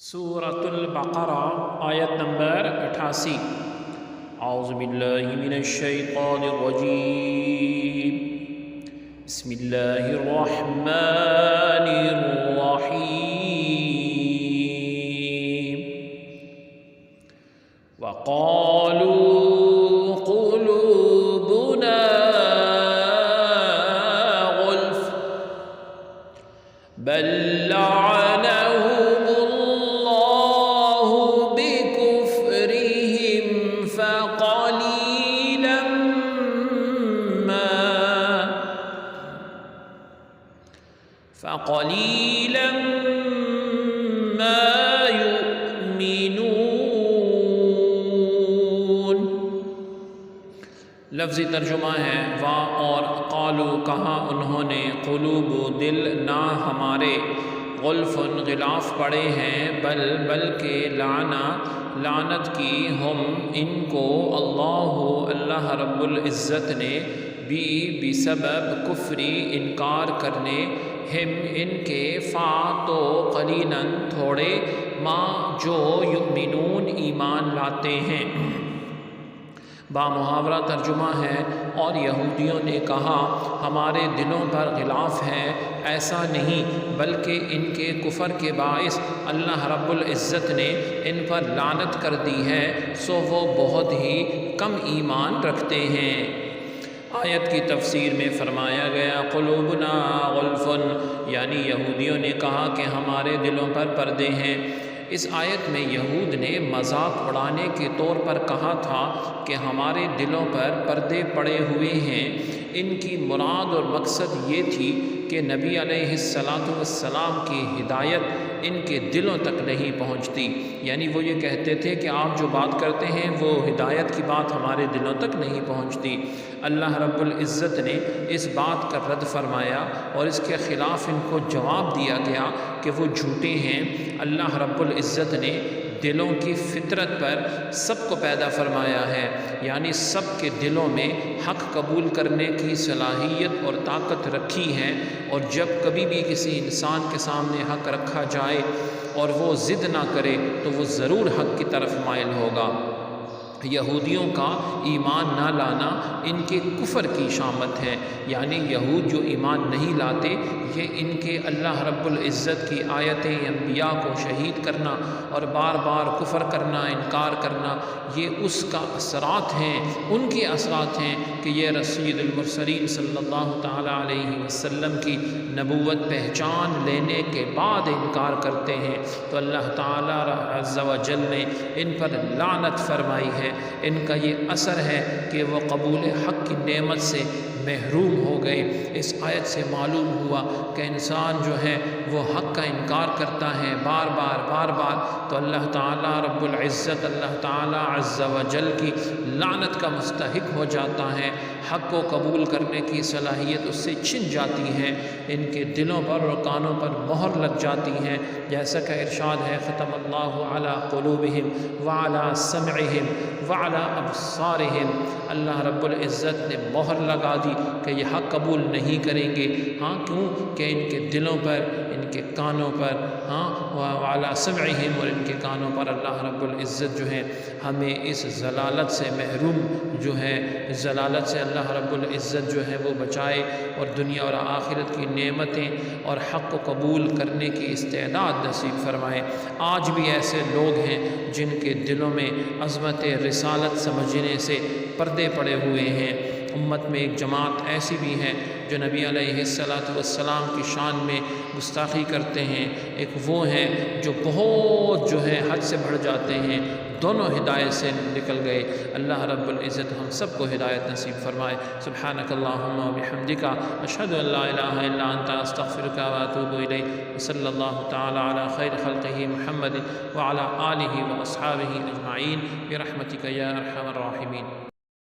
سورۃ البقرہ آیت نمبر 88۔ اعوذ باللہ من الشیطان الرجیم، بسم اللہ الرحمن الرحیم۔ وقالوا قلوبنا غلف بل لعنهم الله بكفرهم فقليلا ما يؤمنون۔ لفظی ترجمہ ہے وا اور قالو کہا انہوں نے، قلوب دل نہ ہمارے، غلف غلاف پڑے ہیں، بلکہ لعنت کی ہم ان کو اللہ رب العزت نے بسبب کفری انکار کرنے، ہم ان کے فا تو قلیلاً تھوڑے، ما جو یؤمنون ایمان لاتے ہیں۔ با محاورہ ترجمہ ہے اور یہودیوں نے کہا ہمارے دلوں پر غلاف ہے، ایسا نہیں بلکہ ان کے کفر کے باعث اللہ رب العزت نے ان پر لعنت کر دی ہے، سو وہ بہت ہی کم ایمان رکھتے ہیں۔ آیت کی تفسیر میں فرمایا گیا قلوبنا غلف، یعنی یہودیوں نے کہا کہ ہمارے دلوں پر پردے ہیں۔ اس آیت میں یہود نے مذاق اڑانے کے طور پر کہا تھا کہ ہمارے دلوں پر پردے پڑے ہوئے ہیں۔ ان کی مراد اور مقصد یہ تھی کہ نبی علیہ السلام کی ہدایت ان کے دلوں تک نہیں پہنچتی، یعنی وہ یہ کہتے تھے کہ آپ جو بات کرتے ہیں وہ ہدایت کی بات ہمارے دلوں تک نہیں پہنچتی۔ اللہ رب العزت نے اس بات کا رد فرمایا اور اس کے خلاف ان کو جواب دیا گیا کہ وہ جھوٹے ہیں۔ اللہ رب العزت نے دلوں کی فطرت پر سب کو پیدا فرمایا ہے، یعنی سب کے دلوں میں حق قبول کرنے کی صلاحیت اور طاقت رکھی ہے، اور جب کبھی بھی کسی انسان کے سامنے حق رکھا جائے اور وہ ضد نہ کرے تو وہ ضرور حق کی طرف مائل ہوگا۔ یہودیوں کا ایمان نہ لانا ان کے کفر کی شامت ہے، یعنی یہود جو ایمان نہیں لاتے یہ ان کے اللہ رب العزت کی آیتیں، انبیاء کو شہید کرنا اور بار بار کفر کرنا، انکار کرنا، یہ اس کا اثرات ہیں، ان کے اثرات ہیں کہ یہ رسول المرسلین صلی اللہ تعالیٰ علیہ وسلم کی نبوت پہچان لینے کے بعد انکار کرتے ہیں، تو اللہ تعالیٰ عز و جل نے ان پر لعنت فرمائی ہے۔ ان کا یہ اثر ہے کہ وہ قبول حق کی نعمت سے محروم ہو گئے۔ اس آیت سے معلوم ہوا کہ انسان جو ہے وہ حق کا انکار کرتا ہے بار بار تو اللہ تعالیٰ رب العزت، اللہ تعالیٰ عز و جل کی لعنت کا مستحق ہو جاتا ہے، حق کو قبول کرنے کی صلاحیت اس سے چھن جاتی ہے، ان کے دلوں پر اور کانوں پر مہر لگ جاتی ہے، جیسا کہ ارشاد ہے ختم اللہ علی قلوبہم وعلی سمعہم وعلی ابصارہم، اللہ رب العزت نے مہر لگا دی کہ یہ حق قبول نہیں کریں گے۔ ہاں کیوں کہ ان کے دلوں پر، ان کے کانوں پر، وعلی سمعہم، اور ان کے کانوں پر اللہ رب العزت جو ہے ہمیں اس ضلالت سے محروم جو ہے، ضلالت سے اللہ رب العزت جو ہے وہ بچائے اور دنیا اور آخرت کی نعمتیں اور حق کو قبول کرنے کی استعداد نصیب فرمائے۔ آج بھی ایسے لوگ ہیں جن کے دلوں میں عظمت رسالت سمجھنے سے پردے پڑے ہوئے ہیں۔ امت میں ایک جماعت ایسی بھی ہے جو نبی علیہ السلام کی شان میں گستاخی کرتے ہیں، ایک وہ ہیں جو بہت جو ہے حد سے بڑھ جاتے ہیں، دونوں ہدایت سے نکل گئے۔ اللہ رب العزت ہم سب کو ہدایت نصیب فرمائے۔ سبحانک اللہم و بحمدک، اشہد ان لا الہ الا انت، استغفرک و اتوب الیک، صلی اللہ تعالی علی خیر خلقہ محمد وعلی آلہ و اصحابہ اجمعین برحمتک یا ارحم الراحمین۔